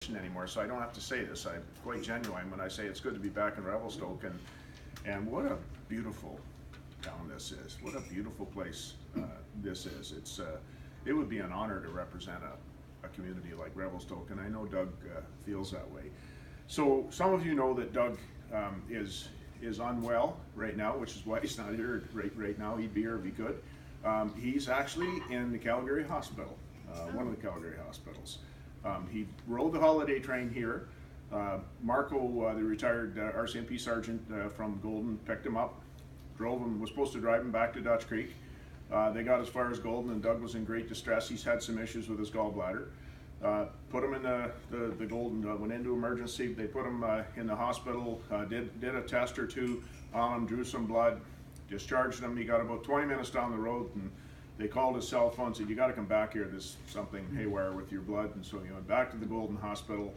anymore, so I don't have to say this. I'm quite genuine when I say it's good to be back in Revelstoke, and what a beautiful town this is. What a beautiful place this is. It would be an honor to represent a community like Revelstoke, and I know Doug feels that way. So some of you know that Doug is unwell right now, which is why he's not here right now. He'd be here if he could. He's actually in the Calgary hospital, one of the Calgary hospitals. He rode the holiday train here. Marco, the retired RCMP sergeant from Golden, picked him up, was supposed to drive him back to Dutch Creek. They got as far as Golden, and Doug was in great distress. He's had some issues with his gallbladder. Put him in the Golden, went into emergency. They put him in the hospital, did a test or two on him, drew some blood, discharged him. He got about 20 minutes down the road, and they called his cell phone, said, "You got to come back here. There's something haywire with your blood." And so he went back to the Golden Hospital.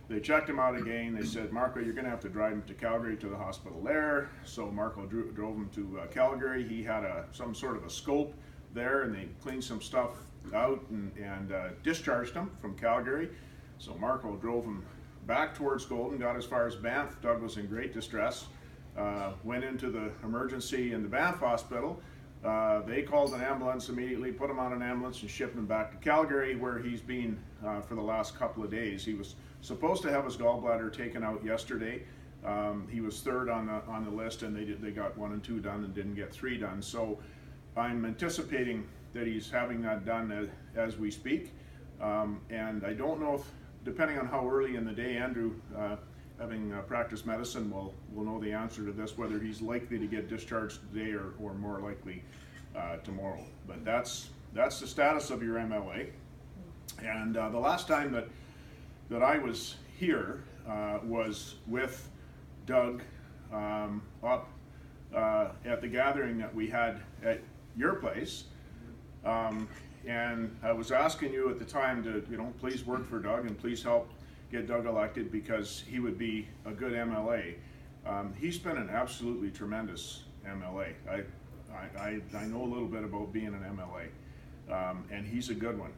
They checked him out again. They said, "Marco, you're going to have to drive him to Calgary, to the hospital there." So Marco drove him to Calgary. He had some sort of a scope there, and they cleaned some stuff out and discharged him from Calgary. So Marco drove him back towards Golden, got as far as Banff. Doug was in great distress. Went into the emergency in the Banff hospital. They called an ambulance immediately, put him on an ambulance, and shipped him back to Calgary, where he's been for the last couple of days. He was supposed to have his gallbladder taken out yesterday. He was third on the list, and they got 1 and 2 done and didn't get 3 done. So I'm anticipating that he's having that done as we speak. And I don't know if, depending on how early in the day, Andrew, having practiced medicine, will know the answer to this, whether he's likely to get discharged today or more likely tomorrow. But that's the status of your MLA. And the last time that I was here was with Doug up at the gathering that we had at your place. And I was asking you at the time to, please work for Doug and please help get Doug elected, because he would be a good MLA. He's been an absolutely tremendous MLA. I know a little bit about being an MLA, and he's a good one.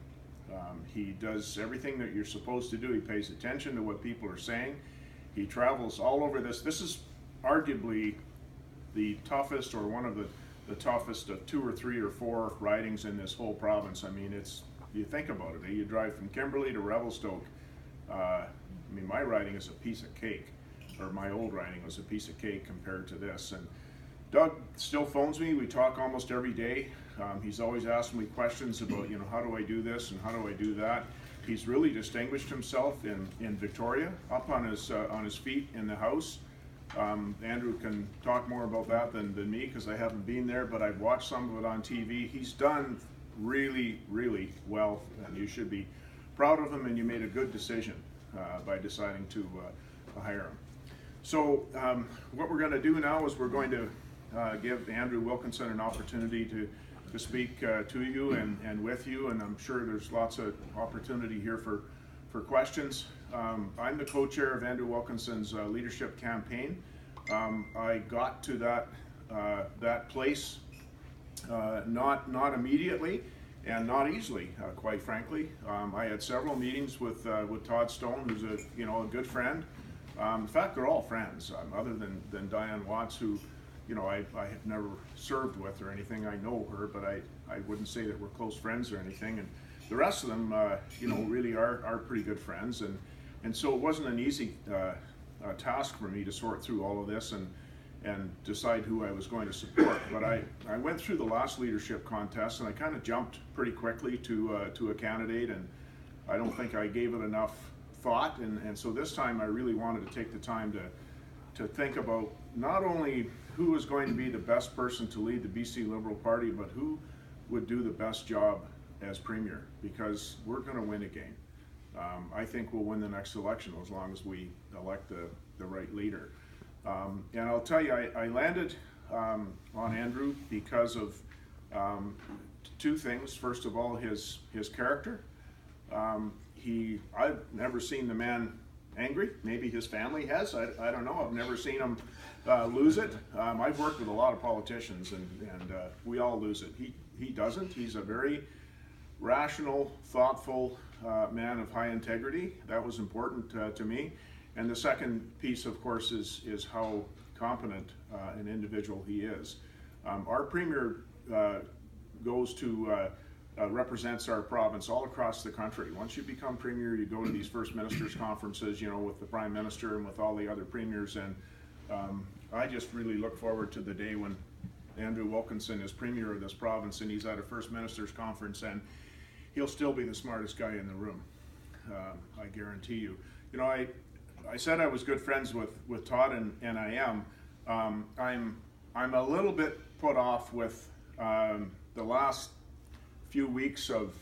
He does everything that you're supposed to do. He pays attention to what people are saying. He travels all over this. This is arguably the toughest, or one of the toughest of 2 or 3 or 4 ridings in this whole province. I mean, you think about it. You drive from Kimberley to Revelstoke. My riding is a piece of cake, or my old riding was a piece of cake compared to this. And Doug still phones me. We talk almost every day. He's always asking me questions about, how do I do this and how do I do that. He's really distinguished himself in Victoria, up on his feet in the House. Andrew can talk more about that than me, because I haven't been there, but I've watched some of it on TV. He's done really, really well, and you should be proud of him, and you made a good decision by deciding to hire him. So what we're going to do now is we're going to give Andrew Wilkinson an opportunity to speak to you and with you, and I'm sure there's lots of opportunity here for questions. I'm the co-chair of Andrew Wilkinson's leadership campaign. I got to that place not immediately and not easily, quite frankly. I had several meetings with Todd Stone, who's a good friend. In fact, they're all friends, other than Diane Watts, who I have never served with or anything. I know her, but I wouldn't say that we're close friends or anything. And the rest of them, really are pretty good friends. And so it wasn't an easy task for me to sort through all of this and decide who I was going to support. But I went through the last leadership contest, and I kind of jumped pretty quickly to a candidate, and I don't think I gave it enough thought. And so this time I really wanted to take the time to think about not only who was going to be the best person to lead the BC Liberal Party, but who would do the best job as Premier, because we're going to win again. I think we'll win the next election as long as we elect the right leader. And I'll tell you, I landed on Andrew because of 2 things. First of all, his character. I've never seen the man angry. Maybe his family has. I don't know. I've never seen him lose it. I've worked with a lot of politicians, and we all lose it. He doesn't. He's a very rational, thoughtful man of high integrity. That was important to me. And the second piece, of course, is how competent an individual he is. Our Premier goes to represents our province all across the country. Once you become Premier, you go to these First Ministers conferences, with the Prime Minister and with all the other premiers, and I just really look forward to the day when Andrew Wilkinson is Premier of this province and he's at a First Ministers conference, and he'll still be the smartest guy in the room. I guarantee you. I said I was good friends with Todd, and I am. I'm a little bit put off with the last few weeks of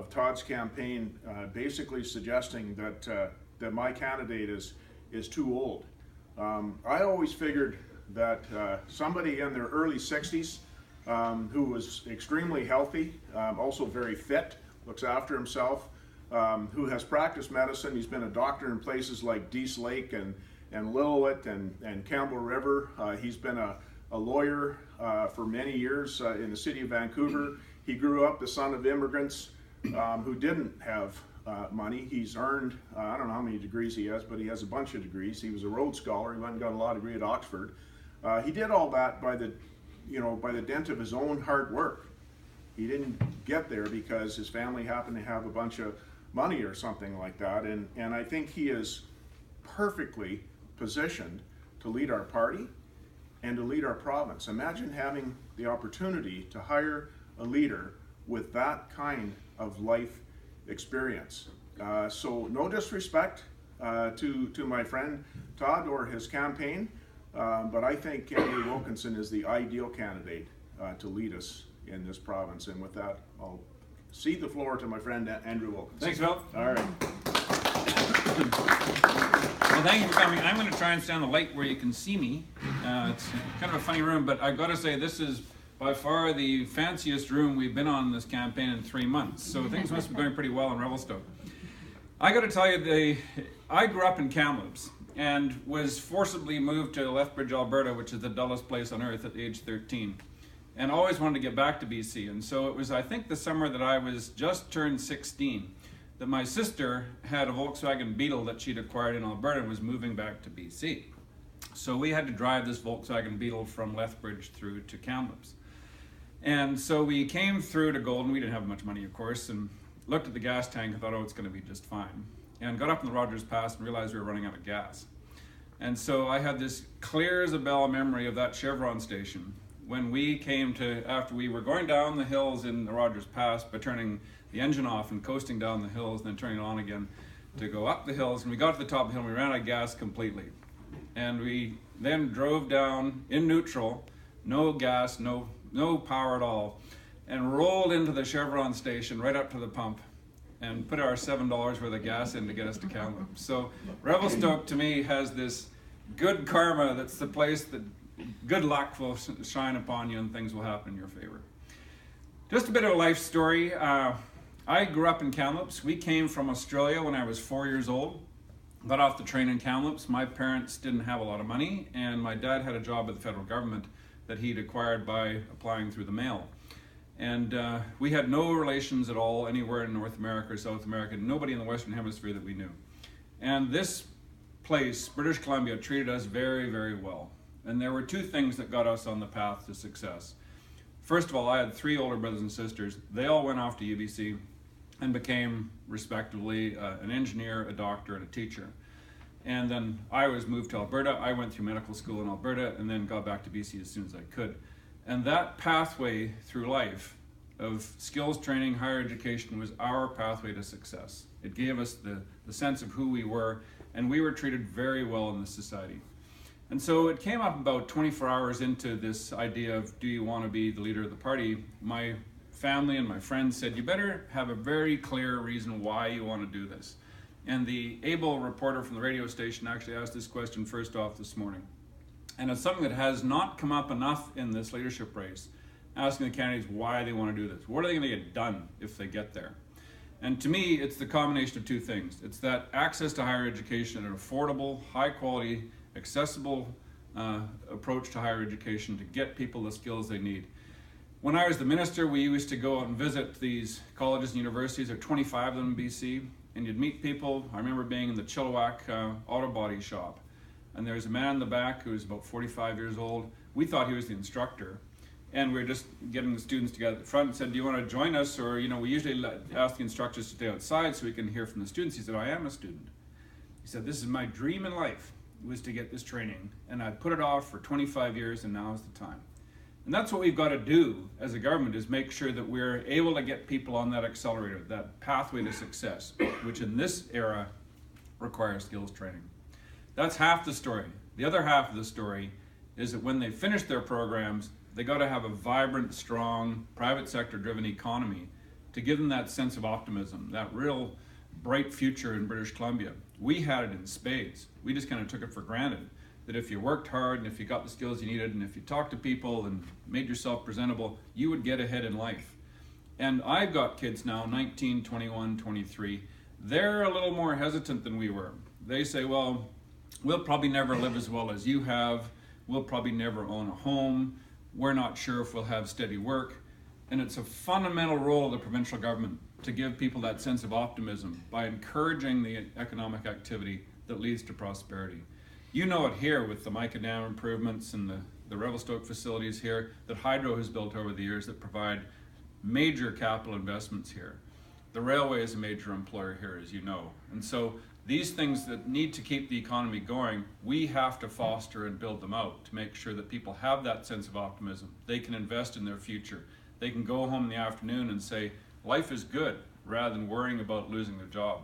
Todd's campaign basically suggesting that my candidate is too old. I always figured that somebody in their early 60s who was extremely healthy, also very fit, looks after himself, who has practiced medicine. He's been a doctor in places like Dease Lake and Lillooet and Campbell River. He's been a lawyer for many years in the city of Vancouver. He grew up the son of immigrants who didn't have money. He's earned, I don't know how many degrees he has, but he has a bunch of degrees. He was a Rhodes Scholar. He went and got a law degree at Oxford. He did all that by the dent of his own hard work. He didn't get there because his family happened to have a bunch of money or something like that. And I think he is perfectly positioned to lead our party and to lead our province. Imagine having the opportunity to hire a leader with that kind of life experience. So no disrespect to my friend Todd or his campaign, but I think Andrew Wilkinson is the ideal candidate to lead us in this province. And with that, I'll cede the floor to my friend Andrew Wilkinson. Thanks, Phil. All right. Well, thank you for coming. I'm going to try and stand the light where you can see me. It's kind of a funny room, but I've got to say this is by far the fanciest room we've been on this campaign in 3 months. So things must be going pretty well in Revelstoke. I got to tell you, I grew up in Kamloops and was forcibly moved to Lethbridge, Alberta, which is the dullest place on earth, at age 13. And always wanted to get back to BC. And so it was, I think, the summer that I was just turned 16, that my sister had a Volkswagen Beetle that she'd acquired in Alberta and was moving back to BC. So we had to drive this Volkswagen Beetle from Lethbridge through to Kamloops. And so we came through to Golden. We didn't have much money, of course, and looked at the gas tank and thought, oh, it's going to be just fine. And got up in the Rogers Pass and realized we were running out of gas. And so I had this clear as a bell memory of that Chevron station when we came to, after we were going down the hills in the Rogers Pass by turning the engine off and coasting down the hills and then turning it on again to go up the hills. And we got to the top of the hill and we ran out of gas completely. And we then drove down in neutral, no gas, no power at all, and rolled into the Chevron station right up to the pump and put our $7 worth of gas in to get us to Kamloops. So Revelstoke to me has this good karma. That's the place that good luck will shine upon you and things will happen in your favor. Just a bit of a life story. I grew up in Kamloops. We came from Australia when I was 4 years old. Got off the train in Kamloops. My parents didn't have a lot of money, and my dad had a job with the federal government that he'd acquired by applying through the mail. And we had no relations at all anywhere in North America or South America, nobody in the Western Hemisphere that we knew. And this place, British Columbia, treated us very, very well. And there were two things that got us on the path to success. First of all, I had 3 older brothers and sisters. They all went off to UBC and became, respectively, an engineer, a doctor, and a teacher. And then I was moved to Alberta. I went through medical school in Alberta and then got back to BC as soon as I could. And that pathway through life of skills training, higher education, was our pathway to success. It gave us the sense of who we were, and we were treated very well in this society. And so it came up about 24 hours into this idea of, do you want to be the leader of the party? My family and my friends said, you better have a very clear reason why you want to do this. And the able reporter from the radio station actually asked this question first off this morning. And it's something that has not come up enough in this leadership race, asking the candidates why they want to do this. What are they going to get done if they get there? And to me, it's the combination of two things. It's that access to higher education, an affordable, high quality, accessible approach to higher education to get people the skills they need. When I was the minister, we used to go out and visit these colleges and universities. There are 25 of them in BC, and you'd meet people. I remember being in the Chilliwack auto body shop, and there's a man in the back who was about 45 years old. We thought he was the instructor, and we were just getting the students together at the front and said, do you want to join us? Or, we usually ask the instructors to stay outside so we can hear from the students. He said, I am a student. He said, this is my dream in life, was to get this training, and I put it off for 25 years, and now is the time. And that's what we've got to do as a government, is make sure that we're able to get people on that accelerator, that pathway to success, which in this era requires skills training. That's half the story. The other half of the story is that when they finish their programs, they got to have a vibrant, strong, private sector driven economy to give them that sense of optimism, that real bright future in British Columbia. We had it in spades. We just kind of took it for granted that if you worked hard and if you got the skills you needed and if you talked to people and made yourself presentable, you would get ahead in life. And I've got kids now, 19, 21, 23. They're a little more hesitant than we were. They say, well, we'll probably never live as well as you have. We'll probably never own a home. We're not sure if we'll have steady work. And it's a fundamental role of the provincial government to give people that sense of optimism by encouraging the economic activity that leads to prosperity. You know it here with the Mica Dam improvements and the Revelstoke facilities here that Hydro has built over the years that provide major capital investments here. The railway is a major employer here, as you know. And so these things that need to keep the economy going, we have to foster and build them out to make sure that people have that sense of optimism. They can invest in their future. They can go home in the afternoon and say, life is good, rather than worrying about losing their job.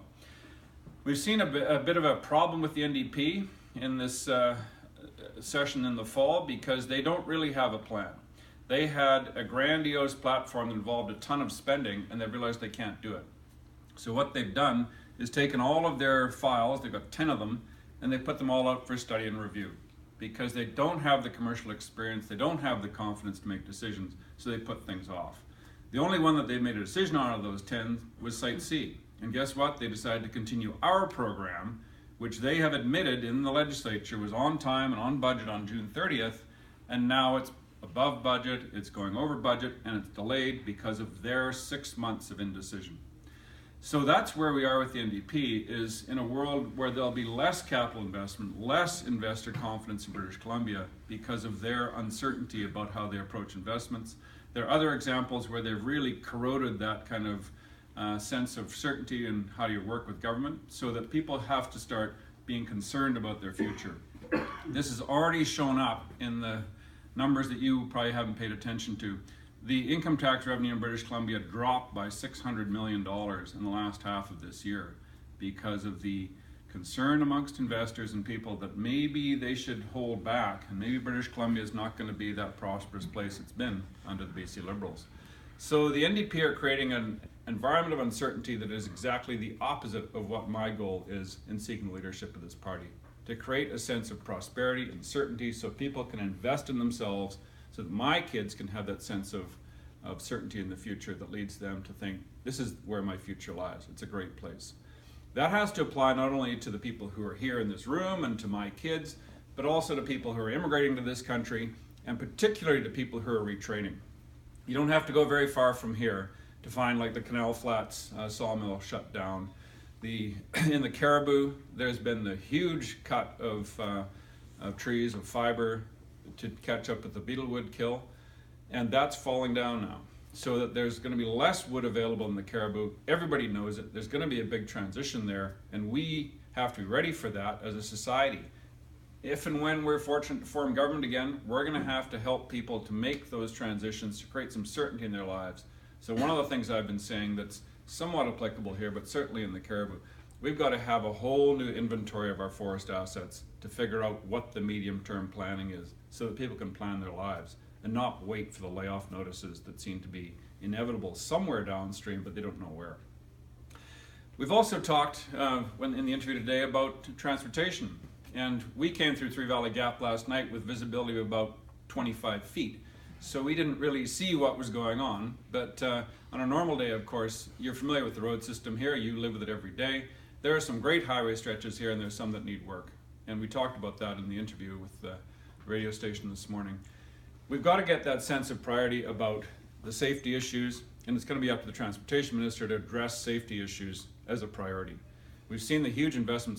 We've seen a bit of a problem with the NDP in this session in the fall because they don't really have a plan. They had a grandiose platform that involved a ton of spending, and they realized they can't do it. So what they've done is taken all of their files, they've got 10 of them, and they put them all out for study and review because they don't have the commercial experience, they don't have the confidence to make decisions, so they put things off. The only one that they made a decision on of those 10 was Site C. And guess what? They decided to continue our program, which they have admitted in the legislature was on time and on budget on June 30th, and now it's above budget, it's going over budget, and it's delayed because of their 6 months of indecision. So that's where we are with the NDP, is in a world where there'll be less capital investment, less investor confidence in British Columbia because of their uncertainty about how they approach investments. There are other examples where they've really corroded that kind of sense of certainty in how you work with government, so that people have to start being concerned about their future. This has already shown up in the numbers that you probably haven't paid attention to. The income tax revenue in British Columbia dropped by $600 million in the last half of this year because of the concern amongst investors and people that maybe they should hold back, and maybe British Columbia is not going to be that prosperous place it's been under the BC Liberals. So the NDP are creating an environment of uncertainty that is exactly the opposite of what my goal is in seeking the leadership of this party. To create a sense of prosperity and certainty so people can invest in themselves, so that my kids can have that sense of certainty in the future that leads them to think, this is where my future lies. It's a great place. That has to apply not only to the people who are here in this room and to my kids, but also to people who are immigrating to this country, and particularly to people who are retraining. You don't have to go very far from here to find like the Canal Flats sawmill shut down. In the Caribou, there's been the huge cut of trees, of fiber to catch up with the beetlewood kill, and that's falling down now. So that there's going to be less wood available in the Caribou. Everybody knows it. There's going to be a big transition there, and we have to be ready for that as a society. If and when we're fortunate to form government again, we're going to have to help people to make those transitions, to create some certainty in their lives. So one of the things I've been saying that's somewhat applicable here, but certainly in the Caribou, we've got to have a whole new inventory of our forest assets to figure out what the medium-term planning is so that people can plan their lives and not wait for the layoff notices that seem to be inevitable somewhere downstream, but they don't know where. We've also talked in the interview today about transportation, and we came through Three Valley Gap last night with visibility of about 25 feet. So we didn't really see what was going on, but on a normal day, of course, you're familiar with the road system here, you live with it every day. There are some great highway stretches here, and there's some that need work. And we talked about that in the interview with the radio station this morning. We've got to get that sense of priority about the safety issues, and it's going to be up to the transportation minister to address safety issues as a priority. We've seen the huge investments